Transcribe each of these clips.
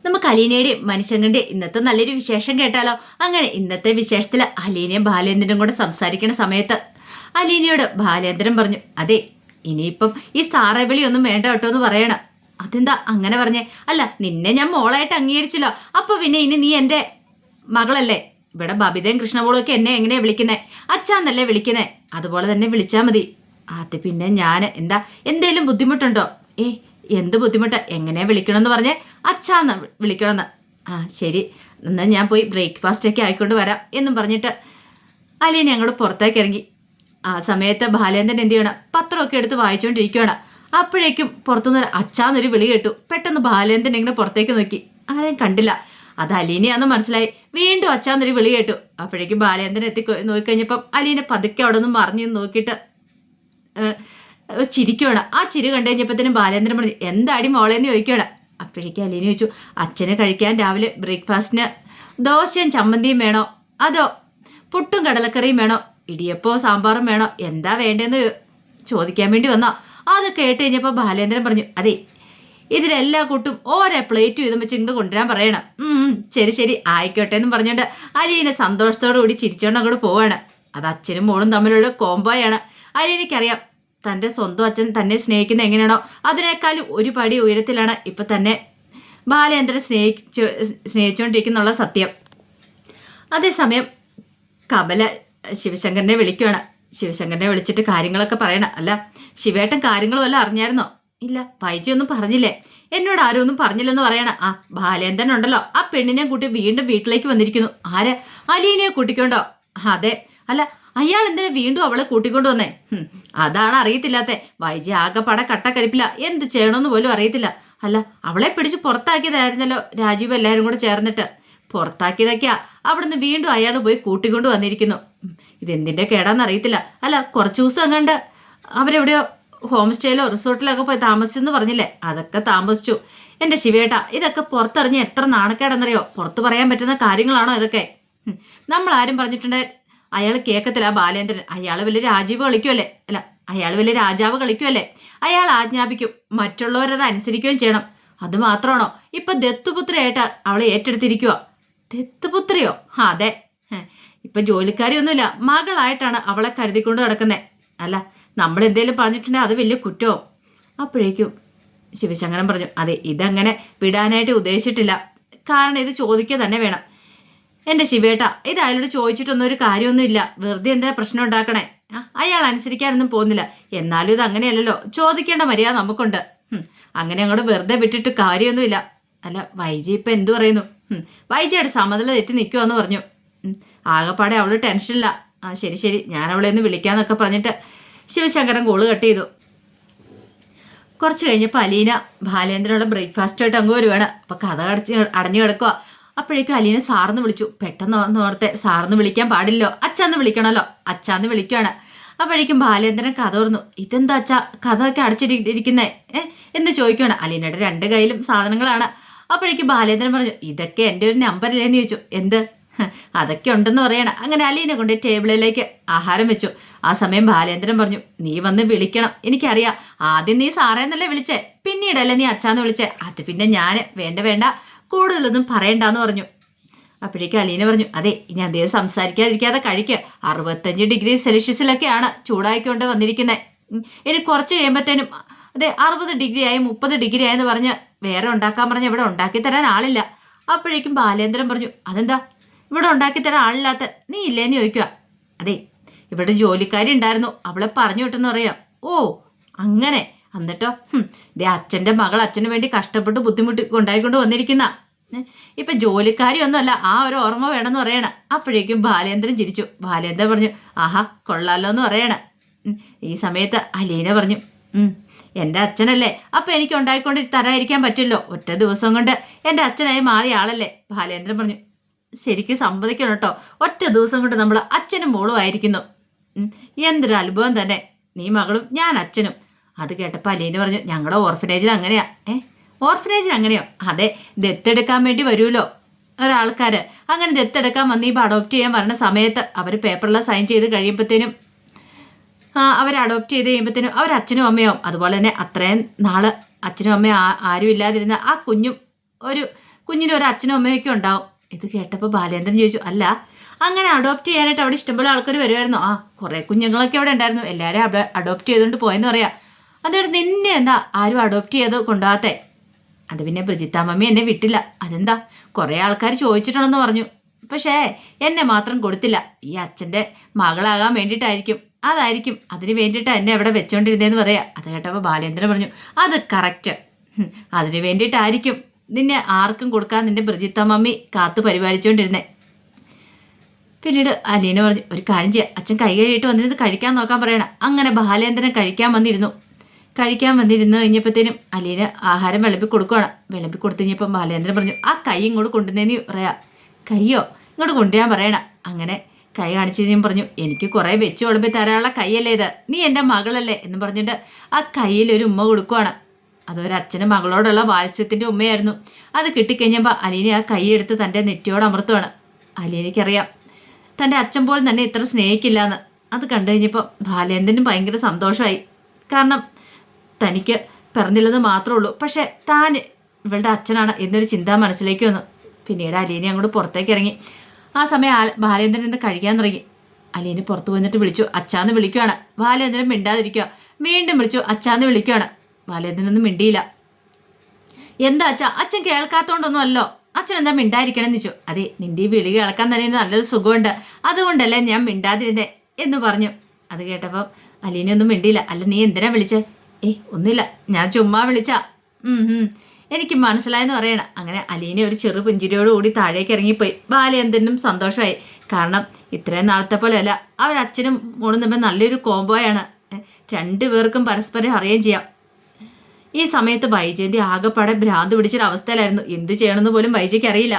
നമുക്ക് അലീനയുടെയും മനുഷ്യങ്ങളുടെയും ഇന്നത്തെ നല്ലൊരു വിശേഷം കേട്ടാലോ? അങ്ങനെ ഇന്നത്തെ വിശേഷത്തിൽ അലീനയും ബാലേന്ദ്രനും കൂടെ സംസാരിക്കുന്ന സമയത്ത് അലീനയോട് ബാലേന്ദ്രൻ പറഞ്ഞു, അതെ ഇനിയിപ്പം ഈ സാറേ വിളിയൊന്നും വേണ്ട കേട്ടോ എന്ന് പറയണം. അതെന്താ അങ്ങനെ പറഞ്ഞേ? അല്ല നിന്നെ ഞാൻ മോളായിട്ട് അംഗീകരിച്ചല്ലോ, അപ്പൊ പിന്നെ ഇനി നീ എൻ്റെ മകളല്ലേ? ഇവിടെ ബബിതയും കൃഷ്ണപോളും ഒക്കെ എന്നെ എങ്ങനെയാ വിളിക്കുന്നേ? അച്ഛാന്നല്ലേ വിളിക്കുന്നേ? അതുപോലെ തന്നെ വിളിച്ചാൽ മതി. അത് പിന്നെ ഞാൻ എന്താ എന്തേലും ബുദ്ധിമുട്ടുണ്ടോ? എന്ത് ബുദ്ധിമുട്ട്? എങ്ങനെയാ വിളിക്കണമെന്ന് പറഞ്ഞേ? അച്ഛാന്ന് വിളിക്കണമെന്ന്. ആ ശരി, എന്നാൽ ഞാൻ പോയി ബ്രേക്ക്ഫാസ്റ്റൊക്കെ ആയിക്കൊണ്ട് വരാം എന്നും പറഞ്ഞിട്ട് അലീന അങ്ങോട്ട് പുറത്തേക്ക് ഇറങ്ങി. ആ സമയത്ത് ബാലേന്ദ്രൻ എന്ത് ചെയ്യണം, പത്രമൊക്കെ എടുത്ത് വായിച്ചുകൊണ്ടിരിക്കുകയാണ്. അപ്പോഴേക്കും പുറത്തുനിന്ന് അച്ഛാന്നൊരു വിളി കേട്ടു. പെട്ടെന്ന് ബാലേന്ദ്രൻ ഇങ്ങനെ പുറത്തേക്ക് നോക്കി, ആരെയും കണ്ടില്ല. അത് അലീനയാണെന്ന് മനസ്സിലായി. വീണ്ടും അച്ഛാന്നൊരു വിളി കേട്ടു. അപ്പോഴേക്കും ബാലേന്ദ്രൻ നോക്കിക്കഴിഞ്ഞപ്പം അലീന പതുക്കെ അവിടെ നിന്ന് മറിഞ്ഞ് നോക്കിയിട്ട് ചിരിക്കുകയാണ്. ആ ചിരി കണ്ടു കഴിഞ്ഞപ്പോഴത്തേനും ബാലേന്ദ്രൻ പറഞ്ഞു, എന്താടി മോളേന്ന് ചോദിക്കുകയാണ്. അപ്പോഴേക്കും അലീന ചോദിച്ചു, അച്ഛന് കഴിക്കാൻ രാവിലെ ബ്രേക്ക്ഫാസ്റ്റിന് ദോശയും ചമ്മന്തിയും വേണോ, അതോ പുട്ടും കടലക്കറിയും വേണോ, ഇടിയപ്പോ സാമ്പാറും വേണോ, എന്താ വേണ്ടതെന്ന് ചോദിക്കാൻ വേണ്ടി വന്നോ? അത് കേട്ട് കഴിഞ്ഞപ്പോൾ ബാലേന്ദ്രൻ പറഞ്ഞു, അതെ ഇതിലെല്ലാ കൂട്ടും ഓരോ പ്ലേറ്റ് വീതം വെച്ച് ഇങ്ങോട്ട് കൊണ്ടുവരാൻ പറയണം. ശരി ശരി ആയിക്കോട്ടെ എന്നും പറഞ്ഞുകൊണ്ട് അലീന സന്തോഷത്തോടു കൂടി ചിരിച്ചോണ്ട് അങ്ങോട്ട് പോവാണ്. അത് അച്ഛനും മോളും തമ്മിലുള്ള കോംബോയാണ്. അലീനയ്ക്കറിയാം തൻ്റെ സ്വന്തം അച്ഛൻ തന്നെ സ്നേഹിക്കുന്ന എങ്ങനെയാണോ അതിനേക്കാളും ഒരു പടി ഉയരത്തിലാണ് ഇപ്പം തന്നെ ബാലേന്ദ്രൻ സ്നേഹിച്ചുകൊണ്ടിരിക്കുന്നുള്ള സത്യം. അതേസമയം കമല ശിവശങ്കരനെ വിളിക്കുകയാണ്. ശിവശങ്കരനെ വിളിച്ചിട്ട് കാര്യങ്ങളൊക്കെ പറയണം. അല്ല ശിവേട്ടൻ കാര്യങ്ങൾ വല്ലതും അറിഞ്ഞായിരുന്നോ? ഇല്ല, പൈജയൊന്നും പറഞ്ഞില്ലേ? എന്നോട് ആരും ഒന്നും പറഞ്ഞില്ലെന്ന് പറയണ. ആ ബാലേന്ദ്രൻ ഉണ്ടല്ലോ, ആ പെണ്ണിനെ കൂട്ടി വീണ്ടും വീട്ടിലേക്ക് വന്നിരിക്കുന്നു. ആര്? അലീനയെ കൂട്ടിക്കൊണ്ടോ? അതെ. അല്ല അയാൾ എന്തിനാ വീണ്ടും അവളെ കൂട്ടിക്കൊണ്ടു വന്നേ? അതാണ് അറിയത്തില്ലാത്തേ. വൈജി ആകെപ്പാടെ കട്ടക്കരിപ്പില്ല, എന്ത് ചെയ്യണമെന്ന് പോലും അറിയത്തില്ല. അല്ല അവളെ പിടിച്ച് പുറത്താക്കിയതായിരുന്നല്ലോ രാജീവ് എല്ലാവരും കൂടെ ചേർന്നിട്ട്. പുറത്താക്കിയതൊക്കെയാ, അവിടുന്ന് വീണ്ടും അയാൾ പോയി കൂട്ടിക്കൊണ്ട് വന്നിരിക്കുന്നു. ഇതെന്തിൻ്റെ കേടാന്ന് അറിയത്തില്ല. അല്ല കുറച്ച് ദിവസം അങ്ങാണ്ട് അവരെവിടെയോ ഹോം സ്റ്റേയിലോ റിസോർട്ടിലൊക്കെ പോയി താമസിച്ചെന്ന് പറഞ്ഞില്ലേ? അതൊക്കെ താമസിച്ചു. എൻ്റെ ശിവേട്ടാ, ഇതൊക്കെ പുറത്തിറങ്ങി എത്ര നാണക്കേടെന്നറിയോ? പുറത്ത് പറയാൻ പറ്റുന്ന കാര്യങ്ങളാണോ ഇതൊക്കെ? നമ്മൾ ആരും പറഞ്ഞിട്ടുണ്ട് അയാൾ കേൾക്കത്തില്ല. ബാലേന്ദ്രൻ അയാൾ വലിയ രാജീവ് കളിക്കുമല്ലേ, അല്ല അയാൾ വലിയ രാജാവ് കളിക്കുമല്ലേ? അയാൾ ആജ്ഞാപിക്കും, മറ്റുള്ളവരത് അനുസരിക്കുകയും ചെയ്യണം. അത് മാത്രമാണോ ഇപ്പൊ ദത്തുപുത്രിയായിട്ട് അവളെ ഏറ്റെടുത്തിരിക്കുക? ദത്തുപുത്രിയോ? അതെ. ഇപ്പൊ ജോലിക്കാരിയൊന്നുമില്ല, മകളായിട്ടാണ് അവളെ കരുതിക്കൊണ്ട് കിടക്കുന്നത്. അല്ല നമ്മൾ എന്തേലും പറഞ്ഞിട്ടുണ്ടെങ്കിൽ അത് വലിയ കുറ്റവും. അപ്പോഴേക്കും ശിവശങ്കരൻ പറഞ്ഞു, അതെ ഇതങ്ങനെ വിടാനായിട്ട് ഉദ്ദേശിച്ചിട്ടില്ല. കാരണം ഇത് ചോദിക്കുക തന്നെ വേണം. എൻ്റെ ശിവേട്ട, ഇത് അയാളോട് ചോദിച്ചിട്ടൊന്നും ഒരു കാര്യമൊന്നുമില്ല. വെറുതെ എന്താ പ്രശ്നം ഉണ്ടാക്കണേ? അയാൾ അനുസരിക്കാനൊന്നും പോകുന്നില്ല. എന്നാലും ഇത് അങ്ങനെയല്ലല്ലോ, ചോദിക്കേണ്ട മര്യാദ നമുക്കുണ്ട്. അങ്ങനെ അങ്ങോട്ട് വെറുതെ വിട്ടിട്ട് കാര്യമൊന്നുമില്ല. അല്ല വൈജി ഇപ്പം എന്തു പറയുന്നു? വൈജിയുടെ സമനില തെറ്റി നിൽക്കുമെന്ന് പറഞ്ഞു. ആകെപ്പാടെ അവൾ ടെൻഷനില്ല. ആ ശരി ശരി, ഞാൻ അവളെ ഒന്ന് വിളിക്കാന്നൊക്കെ പറഞ്ഞിട്ട് ശിവശങ്കരൻ കോള് കട്ട് ചെയ്തു. കുറച്ച് കഴിഞ്ഞപ്പോൾ അലീന ബാലേന്ദ്രനുള്ള ബ്രേക്ക്ഫാസ്റ്റായിട്ട് അങ്ങ് വരുവാണ്. അപ്പം കഥ അടഞ്ഞു കിടക്കുക. അപ്പോഴേക്കും അലീന സാറിന്ന് വിളിച്ചു. പെട്ടെന്ന് ഓർത്തെ സാറിന്ന് വിളിക്കാൻ പാടില്ലോ, അച്ഛാന്ന് വിളിക്കണമല്ലോ. അച്ഛാന്ന് വിളിക്കുകയാണ്. അപ്പോഴേക്കും ബാലേന്ദ്രൻ കഥ തുറന്നു. ഇതെന്താ അച്ഛാ കഥയൊക്കെ അടച്ചിട്ടിരിക്കുന്നേ എന്ന് ചോദിക്കുകയാണ്. അലീനയുടെ രണ്ട് കയ്യിലും സാധനങ്ങളാണ്. അപ്പോഴേക്കും ബാലേന്ദ്രൻ പറഞ്ഞു, ഇതൊക്കെ എൻ്റെ ഒരു നമ്പറില്ലേന്ന് ചോദിച്ചു. എന്ത്? അതൊക്കെ ഉണ്ടെന്ന് പറയണം. അങ്ങനെ അലീനെ കൊണ്ട് ടേബിളിലേക്ക് ആഹാരം വെച്ചു. ആ സമയം ബാലേന്ദ്രൻ പറഞ്ഞു, നീ വന്ന് വിളിക്കണം, എനിക്കറിയാം. ആദ്യം നീ സാറേന്നല്ലേ വിളിച്ചേ, പിന്നീടല്ലേ നീ അച്ഛാന്ന് വിളിച്ചേ. അത് പിന്നെ ഞാൻ വേണ്ട കൂടുതലൊന്നും പറയണ്ടെന്ന് പറഞ്ഞു. അപ്പോഴേക്കും അലീന പറഞ്ഞു, അതെ ഇനി അദ്ദേഹം സംസാരിക്കാതിരിക്കാതെ കഴിക്കുക. 65 ഡിഗ്രി സെൽഷ്യസിലൊക്കെയാണ് ചൂടായിക്കൊണ്ട് വന്നിരിക്കുന്നത്. ഇനി കുറച്ച് കഴിയുമ്പോഴത്തേനും അതെ 60 ഡിഗ്രി ആയി 30 ഡിഗ്രി ആയെന്ന് പറഞ്ഞ് വേറെ ഉണ്ടാക്കാൻ പറഞ്ഞ് ഇവിടെ ഉണ്ടാക്കി തരാൻ ആളില്ല. അപ്പോഴേക്കും ബാലേന്ദ്രൻ പറഞ്ഞു, അതെന്താ ഇവിടെ ഉണ്ടാക്കി തരാൻ ആളില്ലാത്ത? നീ ഇല്ലേന്ന് ചോദിക്കുക. അതെ ഇവിടെ ജോലിക്കാരി ഉണ്ടായിരുന്നു, അവളെ പറഞ്ഞു വിട്ടെന്ന് പറയാം. ഓ അങ്ങനെ. എന്നിട്ടോ? ഇതേ അച്ഛൻ്റെ മകൾ അച്ഛന് വേണ്ടി കഷ്ടപ്പെട്ട് ബുദ്ധിമുട്ടി ഉണ്ടായിക്കൊണ്ട് വന്നിരിക്കുന്ന ഇപ്പൊ ജോലിക്കാരി ഒന്നുമല്ല, ആ ഒരു ഓർമ്മ വേണമെന്ന് പറയണ. അപ്പോഴേക്കും ബാലേന്ദ്രൻ ചിരിച്ചു. ബാലേന്ദ്രൻ പറഞ്ഞു, ആഹാ കൊള്ളാലോ എന്ന് പറയണ. ഈ സമയത്ത് അലീന പറഞ്ഞു, എൻ്റെ അച്ഛനല്ലേ, അപ്പം എനിക്ക് ഉണ്ടായിക്കൊണ്ട് തരാതിരിക്കാൻ പറ്റില്ലോ, ഒറ്റ ദിവസം കൊണ്ട് എൻ്റെ അച്ഛനായി മാറിയ ആളല്ലേ. ബാലേന്ദ്രൻ പറഞ്ഞു, ശരിക്കും സമ്മതിക്കണം കേട്ടോ, ഒറ്റ ദിവസം കൊണ്ട് നമ്മൾ അച്ഛനും മോളും ആയിരിക്കുന്നു. എന്തൊരു അത്ഭുതം തന്നെ, നീ മകളും ഞാൻ അച്ഛനും. അത് കേട്ടപ്പോൾ അലീന പറഞ്ഞു, ഞങ്ങളുടെ ഓർഫനേജിൽ അങ്ങനെയാ. ഓർഫനേജിൽ അങ്ങനെയോ? അതെ, ദത്തെടുക്കാൻ വേണ്ടി വരുമല്ലോ ഒരാൾക്കാർ. അങ്ങനെ ദത്തെടുക്കാൻ വന്ന് ഇപ്പോൾ അഡോപ്റ്റ് ചെയ്യാൻ വരുന്ന സമയത്ത് അവർ പേപ്പറിൽ സൈൻ ചെയ്ത് കഴിയുമ്പോഴത്തേനും അവർ അഡോപ്റ്റ് ചെയ്ത് കഴിയുമ്പോഴത്തേനും അവർ അച്ഛനും അമ്മയാവും. അതുപോലെ തന്നെ അത്രയും നാൾ അച്ഛനും അമ്മയും ആരും ഇല്ലാതിരുന്ന ആ കുഞ്ഞും ഒരു കുഞ്ഞിന് ഒരു അച്ഛനും അമ്മയൊക്കെ ഉണ്ടാവും. ഇത് കേട്ടപ്പോൾ ബാലേന്ദ്രൻ ചോദിച്ചു, അല്ല അങ്ങനെ അഡോപ്റ്റ് ചെയ്യാനായിട്ട് അവിടെ ഇഷ്ടംപോലെ ആൾക്കാർ വരുമായിരുന്നു? ആ, കുറേ കുഞ്ഞുങ്ങളൊക്കെ അവിടെ ഉണ്ടായിരുന്നു, എല്ലാവരും അവിടെ അഡോപ്റ്റ് ചെയ്തുകൊണ്ട് പോയെന്ന് പറയാം. അതോടെ നിന്നെ എന്താ ആരും അഡോപ്റ്റ് ചെയ്ത് കൊണ്ടുപോകാത്തെ? അത് പിന്നെ ബ്രിജിത്ത മമ്മി എന്നെ വിട്ടില്ല. അതെന്താ? കുറേ ആൾക്കാർ ചോദിച്ചിട്ടുണ്ടെന്ന് പറഞ്ഞു, പക്ഷേ എന്നെ മാത്രം കൊടുത്തില്ല. ഈ അച്ഛൻ്റെ മകളാകാൻ വേണ്ടിയിട്ടായിരിക്കും, അതായിരിക്കും, അതിന് വേണ്ടിയിട്ടാണ് എന്നെ അവിടെ വെച്ചോണ്ടിരുന്നതെന്ന് പറയാം. അത് കേട്ടപ്പോൾ ബാലേന്ദ്രൻ പറഞ്ഞു, അത് കറക്റ്റ്, അതിന് വേണ്ടിയിട്ടായിരിക്കും നിന്നെ ആർക്കും കൊടുക്കാൻ നിന്റെ ബ്രിജിത്ത മമ്മി കാത്തു പരിപാലിച്ചുകൊണ്ടിരുന്നേ. പിന്നീട് അലീന പറഞ്ഞു, ഒരു കാര്യം ചെയ്യാം, അച്ഛൻ കൈ കഴിയിട്ട് വന്നിരുന്ന് കഴിക്കാൻ നോക്കാൻ പറയണം. അങ്ങനെ ബാലേന്ദ്രൻ കഴിക്കാൻ വന്നിരുന്നു കഴിഞ്ഞപ്പോഴത്തേനും അലീന ആഹാരം വിളമ്പി കൊടുക്കുകയാണ്. വിളമ്പി കൊടുത്തു കഴിഞ്ഞപ്പം ബാലേന്ദ്രൻ പറഞ്ഞു, ആ കൈ ഇങ്ങോട്ട് കൊണ്ടുവന്നേന്ന് പറയാം. കയ്യോ ഇങ്ങോട്ട് കൊണ്ടുവരാൻ പറയണം. അങ്ങനെ കൈ കാണിച്ചു കഴിഞ്ഞും പറഞ്ഞു, എനിക്ക് കുറേ വെച്ച് വിളമ്പി തരാനുള്ള കൈയല്ലേ ഇത്, നീ എൻ്റെ മകളല്ലേ എന്ന് പറഞ്ഞിട്ട് ആ കയ്യിൽ ഒരു ഉമ്മ കൊടുക്കുവാണ്. അതൊരച്ഛനും മകളോടുള്ള വാത്സ്യത്തിൻ്റെ ഉമ്മയായിരുന്നു. അത് കിട്ടിക്കഴിഞ്ഞപ്പോൾ അലീന ആ കൈ എടുത്ത് തൻ്റെ നെറ്റിയോട് അമർത്തുവാണ്. അലീനയ്ക്കറിയാം തൻ്റെ അച്ഛൻ പോലും തന്നെ ഇത്ര സ്നേഹിക്കില്ല എന്ന്. അത് കണ്ടു കഴിഞ്ഞപ്പോൾ ബാലേന്ദ്രനും ഭയങ്കര സന്തോഷമായി. കാരണം തനിക്ക് പിറന്നില്ലെന്ന് മാത്രമേ ഉള്ളൂ, പക്ഷേ താൻ ഇവളുടെ അച്ഛനാണ് എന്നൊരു ചിന്ത മനസ്സിലേക്ക് വന്നു. പിന്നീട് അലീന അങ്ങോട്ട് പുറത്തേക്ക് ഇറങ്ങി. ആ സമയം ബാലേന്ദ്രൻ ഇന്ന് കഴിക്കാൻ തുടങ്ങി. അലീന പുറത്ത് വന്നിട്ട് വിളിച്ചു, അച്ഛാന്ന് വിളിക്കുകയാണ്. ബാലേന്ദ്രൻ മിണ്ടാതിരിക്കുക. വീണ്ടും വിളിച്ചു, അച്ഛാന്ന് വിളിക്കുകയാണ്. ബാലേന്ദ്രനൊന്നും മിണ്ടിയില്ല. എന്താ അച്ഛാ, അച്ഛൻ കേൾക്കാത്തോണ്ടൊന്നും അല്ലോ, അച്ഛൻ എന്താ മിണ്ടായിരിക്കണം എന്ന് ചോദിച്ചു. അതെ, നിന്റെ ഈ വിളി കേൾക്കാൻ തന്നെ നല്ലൊരു സുഖമുണ്ട്, അതുകൊണ്ടല്ലേ ഞാൻ മിണ്ടാതിരുന്നേ എന്ന് പറഞ്ഞു. അത് കേട്ടപ്പോൾ അലീനയൊന്നും മിണ്ടിയില്ല. അല്ല നീ എന്തിനാ വിളിച്ചേ? ഒന്നുമില്ല, ഞാൻ ചുമ്മാ വിളിച്ചാ. എനിക്ക് മനസ്സിലായെന്ന് പറയണം. അങ്ങനെ അലീന ഒരു ചെറു പുഞ്ചിരിയോടുകൂടി താഴേക്ക് ഇറങ്ങിപ്പോയി. ബാലേന്ദ്രനും സന്തോഷമായി. കാരണം ഇത്രയും നാളത്തെ പോലെയല്ല, അവരച്ഛനും മോളും തമ്മിൽ നല്ലൊരു കോംബോയാണ്. രണ്ടുപേർക്കും പരസ്പരം അറിയുകയും ചെയ്യാം. ഈ സമയത്ത് വൈജയന്തി ആകെപ്പാടെ ഭ്രാന്ത് പിടിച്ചൊരവസ്ഥയിലായിരുന്നു. എന്ത് ചെയ്യണമെന്ന് പോലും വൈജയ്ക്ക് അറിയില്ല.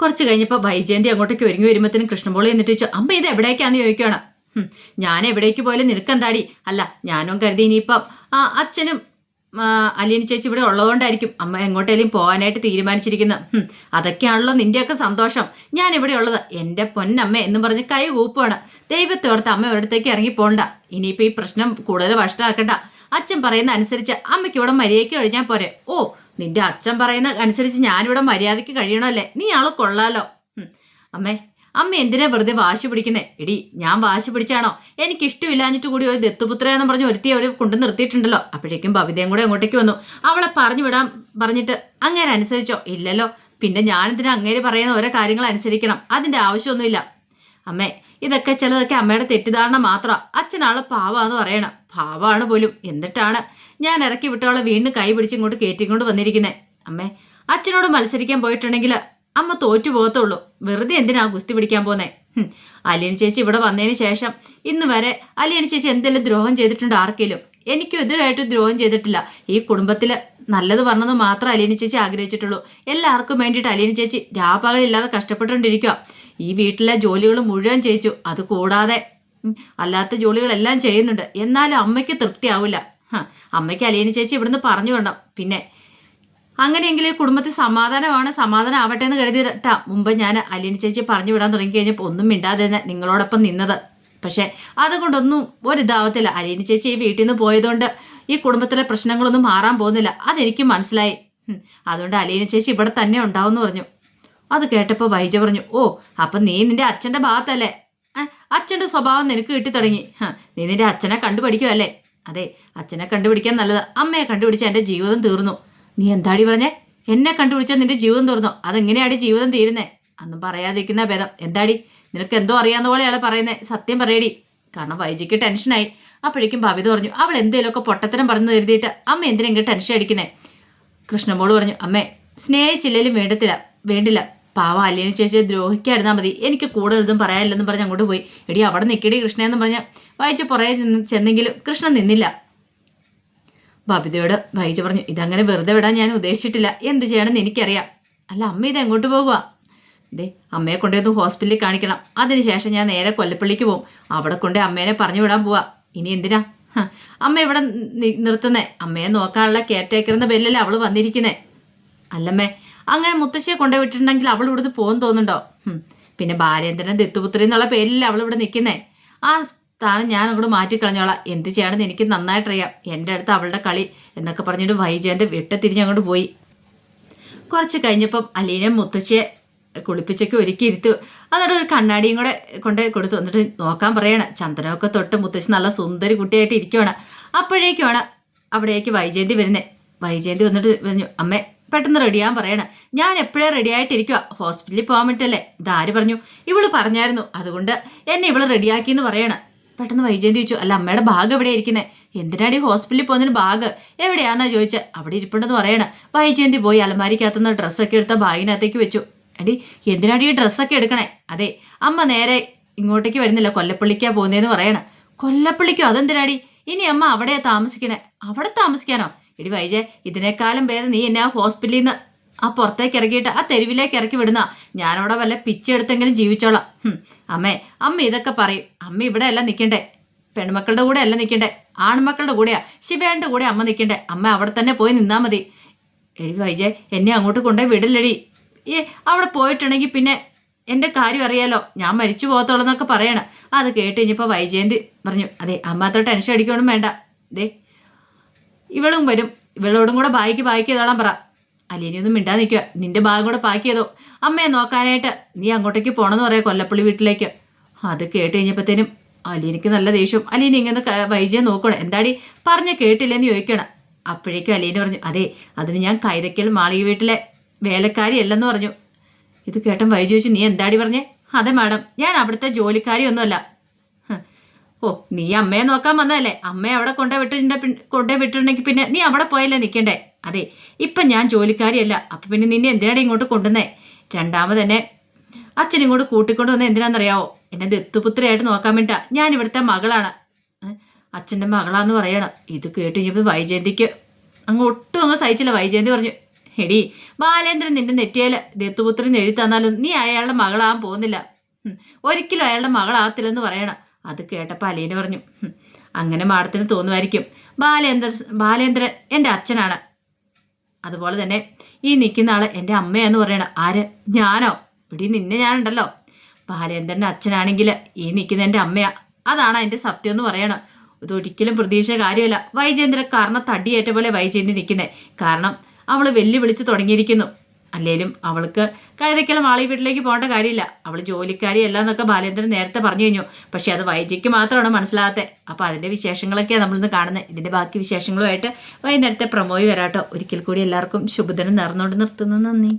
കുറച്ച് കഴിഞ്ഞപ്പോൾ വൈജയന്തി അങ്ങോട്ടേക്ക് ഒരുങ്ങി വരുമ്പോഴത്തേനും കൃഷ്ണൻപോളി എന്നിട്ട് ചോദിച്ചു, അമ്മ ഇത് എവിടേക്കാന്ന് ചോദിക്കുകയാണ്. ഞാൻ എവിടേക്ക് പോയാലും നിനക്കെന്താടി? അല്ല, ഞാനും കരുതി ഇനിയിപ്പം അച്ഛനും അലീന ചേച്ചി ഇവിടെ ഉള്ളതുകൊണ്ടായിരിക്കും അമ്മ എങ്ങോട്ടേലും പോകാനായിട്ട് തീരുമാനിച്ചിരിക്കുന്നത്. അതൊക്കെയാണല്ലോ നിൻ്റെയൊക്കെ സന്തോഷം. ഞാൻ ഇവിടെ ഉള്ളത് എൻ്റെ പൊന്നമ്മ എന്നും പറഞ്ഞ് കൈ കൂപ്പുവാണ്. ദൈവത്തോർത്ത് അമ്മ ഒരിടത്തേക്ക് ഇറങ്ങി പോകണ്ട. ഇനിയിപ്പോൾ ഈ പ്രശ്നം കൂടുതൽ വഷളാക്കണ്ട. അച്ഛൻ പറയുന്ന അനുസരിച്ച് അമ്മയ്ക്ക് ഇവിടെ മര്യാദയ്ക്ക് കഴിഞ്ഞാൽ പോരെ. ഓ, നിന്റെ അച്ഛൻ പറയുന്ന അനുസരിച്ച് ഞാനിവിടെ മര്യാദയ്ക്ക് കഴിയണമല്ലേ? നീ ആള് കൊള്ളാലോ. അമ്മ എന്തിനാ വെറുതെ വാശി പിടിക്കുന്നേ? എടി, ഞാൻ വാശി പിടിച്ചാണോ? എനിക്കിഷ്ടമില്ലാഞ്ഞിട്ട് കൂടി ഒരു ദത്തുപുത്ര എന്ന് പറഞ്ഞ് ഒരുത്തി അവർ കൊണ്ടു നിർത്തിയിട്ടുണ്ടല്ലോ. അപ്പോഴേക്കും ഭവിതയും കൂടെ അങ്ങോട്ടേക്ക് വന്നു. അവളെ പറഞ്ഞു വിടാൻ പറഞ്ഞിട്ട് അങ്ങനെ അനുസരിച്ചോ? ഇല്ലല്ലോ. പിന്നെ ഞാനെന്തിനാ അങ്ങേര് പറയുന്ന ഓരോ കാര്യങ്ങൾ അനുസരിക്കണം? അതിൻ്റെ ആവശ്യമൊന്നുമില്ല. അമ്മേ, ഇതൊക്കെ ചിലതൊക്കെ അമ്മയുടെ തെറ്റിദ്ധാരണ മാത്രമാണ്. അച്ഛനാളെ പാവാന്ന് പറയണം. പാവാണ് പോലും. എന്നിട്ടാണ് ഞാൻ ഇറക്കി വിട്ടവളെ വീണ്ടും കൈ പിടിച്ചിങ്ങോട്ട് കയറ്റിക്കൊണ്ട് വന്നിരിക്കുന്നത്. അമ്മേ, അച്ഛനോട് മത്സരിക്കാൻ പോയിട്ടുണ്ടെങ്കിൽ അമ്മ തോറ്റു പോകത്തുള്ളൂ. വെറുതെ എന്തിനാ ഗുസ്തി പിടിക്കാൻ പോന്നേ? അലീന ചേച്ചി ഇവിടെ വന്നതിന് ശേഷം ഇന്ന് വരെ അലീന ചേച്ചി എന്തെങ്കിലും ദ്രോഹം ചെയ്തിട്ടുണ്ട് ആർക്കെങ്കിലും? എനിക്കും എതിരായിട്ട് ദ്രോഹം ചെയ്തിട്ടില്ല. ഈ കുടുംബത്തിൽ നല്ലത് പറഞ്ഞത് മാത്രം അലീന ചേച്ചി ആഗ്രഹിച്ചിട്ടുള്ളൂ. എല്ലാവർക്കും വേണ്ടിയിട്ട് അലീന ചേച്ചി രാപ്പകലില്ലാതെ കഷ്ടപ്പെട്ടുകൊണ്ടിരിക്കുക. ഈ വീട്ടിലെ ജോലികൾ മുഴുവൻ ചെയ്യിച്ചു. അത് കൂടാതെ അല്ലാത്ത ജോലികളെല്ലാം ചെയ്യുന്നുണ്ട്. എന്നാലും അമ്മയ്ക്ക് തൃപ്തിയാവില്ല. അമ്മയ്ക്ക് അലീന ചേച്ചി ഇവിടുന്ന് പറഞ്ഞു വേണം. പിന്നെ അങ്ങനെയെങ്കിൽ ഈ കുടുംബത്തിൽ സമാധാനം ആവട്ടെ എന്ന് കരുതിയിട്ടാ മുമ്പ് ഞാൻ അലീന ചേച്ചി പറഞ്ഞു വിടാൻ തുടങ്ങിക്കഴിഞ്ഞപ്പോൾ ഒന്നും മിണ്ടാതെ നിങ്ങളോടൊപ്പം നിന്നത്. പക്ഷേ അതുകൊണ്ടൊന്നും ഒരിതാവത്തില്ല. അലീന ചേച്ചി ഈ വീട്ടിൽ നിന്ന് പോയതുകൊണ്ട് ഈ കുടുംബത്തിലെ പ്രശ്നങ്ങളൊന്നും മാറാൻ പോകുന്നില്ല. അതെനിക്ക് മനസ്സിലായി. അതുകൊണ്ട് അലീന ചേച്ചി ഇവിടെ തന്നെ ഉണ്ടാവുമെന്ന് പറഞ്ഞു. അത് കേട്ടപ്പോൾ വൈജ പറഞ്ഞു, ഓ, അപ്പം നീ നിന്റെ അച്ഛൻ്റെ ഭാഗത്തല്ലേ? അച്ഛൻ്റെ സ്വഭാവം നിനക്ക് കിട്ടി തുടങ്ങി. നീ നിന്റെ അച്ഛനെ കണ്ടുപിടിക്കുമല്ലേ? അതെ, അച്ഛനെ കണ്ടുപിടിക്കാൻ നല്ലത്. അമ്മയെ കണ്ടുപിടിച്ചാൽ എൻ്റെ ജീവിതം തീർന്നു. നീ എന്താടി പറഞ്ഞേ? എന്നെ കണ്ടുപിടിച്ചാൽ നിന്റെ ജീവിതം തീർന്നോ? അതെങ്ങനെയാടി ജീവിതം തീരുന്നേ? അന്നും പറയാതിരിക്കുന്ന ഭേദം. എന്താടി, നിനക്ക് എന്തോ അറിയാവുന്ന പോലെയാണ് പറയുന്നത്. സത്യം പറയടി. കാരണം വൈജിക്ക് ടെൻഷനായി. അപ്പോഴേക്കും ഭവിത പറഞ്ഞു, അവൾ എന്തേലുമൊക്കെ പൊട്ടത്തരം പറഞ്ഞു കരുതിയിട്ട് അമ്മ എന്തിനെങ്കിലും ടെൻഷൻ അടിക്കുന്നേ? കൃഷ്ണമോള് പറഞ്ഞു, അമ്മേ, സ്നേഹിച്ചില്ലേലും വേണ്ടില്ല. പാവ അലീന ചേച്ചിയെ ദ്രോഹിക്കായിരുന്നാൽ മതി. എനിക്ക് കൂടുതലൊന്നും പറയാനില്ലെന്നും പറഞ്ഞ് അങ്ങോട്ട് പോയി. എടി, അവിടെ നിൽക്കടി കൃഷ്ണയെന്നും പറഞ്ഞ് വൈജ പുറകെ ചെന്നെങ്കിലും കൃഷ്ണൻ നിന്നില്ല. ബബിതയോട് വൈജ പറഞ്ഞു, ഇതങ്ങനെ വെറുതെ വിടാൻ ഞാൻ ഉദ്ദേശിച്ചിട്ടില്ല. എന്ത് ചെയ്യണമെന്ന് എനിക്കറിയാം. അല്ല അമ്മ ഇത് എങ്ങോട്ട് പോകുക? ഇതേ, അമ്മയെ കൊണ്ടുവന്ന് ഹോസ്പിറ്റലിൽ കാണിക്കണം. അതിനുശേഷം ഞാൻ നേരെ കൊല്ലപ്പള്ളിക്ക് പോകും. അവിടെ കൊണ്ട് അമ്മേനെ പറഞ്ഞു വിടാൻ പോവാ. ഇനി എന്തിനാ അമ്മ ഇവിടെ നിർത്തുന്നേ? അമ്മയെ നോക്കാനുള്ള കെയർടേക്കറിന്റെ ബെല്ലല്ലേ അവൾ വന്നിരിക്കുന്നേ. അല്ലമ്മേ, അങ്ങനെ മുത്തശ്ശിയെ കൊണ്ടുപോയിട്ടുണ്ടെങ്കിൽ അവൾ ഇവിടുന്ന് പോകുന്നു തോന്നുന്നുണ്ടോ? പിന്നെ ബാലേന്ദ്രൻ ദത്തുപുത്രി എന്നുള്ള പേരിലല്ലേ അവൾ ഇവിടെ നിൽക്കുന്നേ. ആ സ്ഥാനം ഞാൻ അങ്ങോട്ട് മാറ്റിക്കളഞ്ഞോളാം. എന്ത് ചെയ്യണമെന്ന് എനിക്ക് നന്നായിട്ടറിയാം. എൻ്റെ അടുത്ത് അവളുടെ കളി എന്നൊക്കെ പറഞ്ഞിട്ട് വൈജയന്ത് വെട്ടത്തിരിഞ്ഞ് അങ്ങോട്ട് പോയി. കുറച്ച് കഴിഞ്ഞപ്പം അലീനെ മുത്തശ്ശിയെ കുളിപ്പിച്ചൊക്കെ ഒരുക്കി ഇരുത്തു. എന്നിട്ട് ഒരു കണ്ണാടിയും കൂടെ കൊണ്ടുപോയി കൊടുത്തു. എന്നിട്ട് നോക്കാൻ പറയണം. ചന്ദനമൊക്കെ തൊട്ട് മുത്തശ്ശി നല്ല സുന്ദരി കുട്ടിയായിട്ട് ഇരിക്കുവാണ്. അപ്പോഴേക്കുമാണ് അവിടേക്ക് വൈജയന്തി വരുന്നത്. വൈജയന്തി വന്നിട്ട് പറഞ്ഞു, അമ്മേ പെട്ടെന്ന് റെഡിയാൻ പറയണം. ഞാൻ എപ്പോഴേ റെഡി ആയിട്ടിരിക്കുക, ഹോസ്പിറ്റലിൽ പോകാൻ പറ്റല്ലേ. ഇതാര് പറഞ്ഞു? ഇവള് പറഞ്ഞായിരുന്നു, അതുകൊണ്ട് എന്നെ ഇവള് റെഡിയാക്കിയെന്ന് പറയണം. പെട്ടെന്ന് വൈജയന്തി ചോദിച്ചു, അല്ല അമ്മയുടെ ബാഗ് എവിടെയാണ് ഇരിക്കുന്നത്? എന്തിനാടി ഹോസ്പിറ്റലിൽ പോകുന്നതിന് ബാഗ് എവിടെയാണെന്നാ ചോദിച്ചത്. അവിടെ ഇരിപ്പുണ്ടെന്ന് പറയണം. വൈജയന്തി പോയി അലമാരിക്കകത്തുനിന്ന് ഡ്രസ്സൊക്കെ എടുത്ത ബാഗിനകത്തേക്ക് വെച്ചു. എടി എന്തിനാടി ഈ ഡ്രസ്സൊക്കെ എടുക്കണേ? അതെ അമ്മ നേരെ ഇങ്ങോട്ടേക്ക് വരുന്നില്ല, കൊല്ലപ്പള്ളിക്കാ പോകുന്നതെന്ന് പറയണം. കൊല്ലപ്പള്ളിക്കോ? അതെന്തിനാടി? ഇനി അമ്മ അവിടെയാ താമസിക്കണേ. അവിടെ താമസിക്കാനോ? എടി വൈജയ, ഇതിനേക്കാളും ഭേദം നീ എന്നെ ആ ഹോസ്പിറ്റലിൽ നിന്ന് ആ പുറത്തേക്ക് ഇറക്കിയിട്ട് ആ തെരുവിലേക്ക് ഇറക്കി വിടുന്ന. ഞാനവിടെ വല്ല പിച്ചെടുത്തെങ്കിലും ജീവിച്ചോളാം. അമ്മ ഇതൊക്കെ പറയും. അമ്മ ഇവിടെ അല്ല നിൽക്കണ്ടേ, പെൺമക്കളുടെ കൂടെ അല്ല നിൽക്കണ്ടേ, ആൺമക്കളുടെ കൂടെയാ, ശിവേൻ്റെ കൂടെ അമ്മ നിൽക്കണ്ടേ. അമ്മ അവിടെ തന്നെ പോയി നിന്നാൽ മതി. എടി വൈജയ, എന്നെ അങ്ങോട്ട് കൊണ്ടുപോയി വിടില്ലടി. അവിടെ പോയിട്ടുണ്ടെങ്കിൽ പിന്നെ എൻ്റെ കാര്യം അറിയാലോ, ഞാൻ മരിച്ചു പോകത്തോളെന്നൊക്കെ പറയണം. അത് കേട്ട് കഴിഞ്ഞപ്പോൾ വൈജയന്തി പറഞ്ഞു, അതെ അമ്മ അത്ര ടെൻഷൻ അടിക്കൊന്നും വേണ്ട. ദേ ഇവളും വരും, ഇവളോടും കൂടെ ബാഗ് ചെയ്തോളാൻ പറ. അലീനിയൊന്നും മിണ്ടാ നിൽക്കുക. നിന്റെ ബാഗ് കൂടെ പാക്ക് ചെയ്തോ, അമ്മയെ നോക്കാനായിട്ട് നീ അങ്ങോട്ടേക്ക് പോകണമെന്ന് പറയാം, കൊല്ലപ്പള്ളി വീട്ടിലേക്ക്. അത് കേട്ട് കഴിഞ്ഞപ്പോഴത്തേനും അലീനിക്ക് നല്ല ദേഷ്യം. അലീന ഇങ്ങനെ വൈജയെ നോക്കണം. എന്താടി പറഞ്ഞ കേട്ടില്ലെന്ന് ചോദിക്കണം. അപ്പോഴേക്കും അലീന പറഞ്ഞു, അതെ അതിന് ഞാൻ കൈതക്കൽ മാളിക വീട്ടിലെ വേലക്കാരി അല്ലെന്ന് പറഞ്ഞു. ഇത് കേട്ടൻ വൈജു ചോദിച്ചു, നീ എന്താടി പറഞ്ഞേ? അതെ മാഡം, ഞാൻ അവിടുത്തെ ജോലിക്കാരിയൊന്നുമല്ല. ഓ, നീ അമ്മയെ നോക്കാൻ വന്നതല്ലേ? അമ്മയെ അവിടെ കൊണ്ടുപോയി വിട്ടിട്ടുണ്ടെങ്കിൽ പിന്നെ നീ അവിടെ പോയല്ലേ നിൽക്കണ്ടേ? അതെ ഇപ്പം ഞാൻ ജോലിക്കാരിയല്ല. അപ്പം പിന്നെ നിന്നെ എന്തിനാണ് ഇങ്ങോട്ട് കൊണ്ടുവന്നേ? രണ്ടാമത് തന്നെ അച്ഛൻ ഇങ്ങോട്ട് കൂട്ടിക്കൊണ്ട് വന്നത് എന്തിനാണെന്നറിയാവോ? എന്നെ ദത്തുപുത്രിയായിട്ട് നോക്കാൻ വേണ്ടിട്ടാ. ഞാൻ ഇവിടുത്തെ മകളാണ്, അച്ഛൻ്റെ മകളാന്ന് പറയണം. ഇത് കേട്ട് കഴിഞ്ഞപ്പോൾ വൈജയന്തിക്ക് ഒട്ടും സഹിച്ചില്ല. വൈജയന്തി പറഞ്ഞു, എടി ബാലേന്ദ്രൻ നിന്റെ നെറ്റിയാൽ ദത്തുപുത്രൻ എഴുതി തന്നാലും നീ അയാളുടെ മകളാകാൻ പോകുന്നില്ല, ഒരിക്കലും അയാളുടെ മകളാകത്തില്ലെന്ന് പറയണം. അത് കേട്ടപ്പോൾ അലീന പറഞ്ഞു, അങ്ങനെ മാഡത്തിന് തോന്നുമായിരിക്കും, ബാലേന്ദ്രൻ എൻ്റെ അച്ഛനാണ്, അതുപോലെ തന്നെ ഈ നിൽക്കുന്ന ആള് എൻ്റെ അമ്മയാന്ന് പറയണം. ആര്? ഞാനോ? ഇടി നിന്നെ ഞാനുണ്ടല്ലോ. ബാലേന്ദ്രൻ്റെ അച്ഛനാണെങ്കിൽ ഈ നിൽക്കുന്ന എൻ്റെ അമ്മയാ, അതാണ് അതിൻ്റെ സത്യം എന്ന് പറയണം. ഇതൊരിക്കലും പ്രതീക്ഷ കാര്യമല്ല. വൈജയന്തിര കാരണം തടിയേറ്റ പോലെ വൈജയന്തി നിൽക്കുന്നത്. കാരണം അവൾ വെല്ലുവിളിച്ച് തുടങ്ങിയിരിക്കുന്നു. അല്ലേലും അവൾക്ക് കൈതക്കൽ മാളി വീട്ടിലേക്ക് പോകേണ്ട കാര്യമില്ല, അവൾ ജോലിക്കാരിയല്ല എന്നൊക്കെ ബാലേന്ദ്രൻ നേരത്തെ പറഞ്ഞു കഴിഞ്ഞു. പക്ഷെ അത് വൈജയ്ക്ക് മാത്രമാണ് മനസ്സിലാകാത്തത്. അപ്പോൾ അതിൻ്റെ വിശേഷങ്ങളൊക്കെയാണ് നമ്മളിന്ന് കാണുന്നത്. ഇതിൻ്റെ ബാക്കി വിശേഷങ്ങളുമായിട്ട് വൈകുന്നേരത്തെ പ്രമോയി വരാട്ടോ. ഒരിക്കൽ കൂടി എല്ലാവർക്കും ശുഭദിനം നേർന്നുകൊണ്ട് നിർത്തുന്നു. നന്ദി.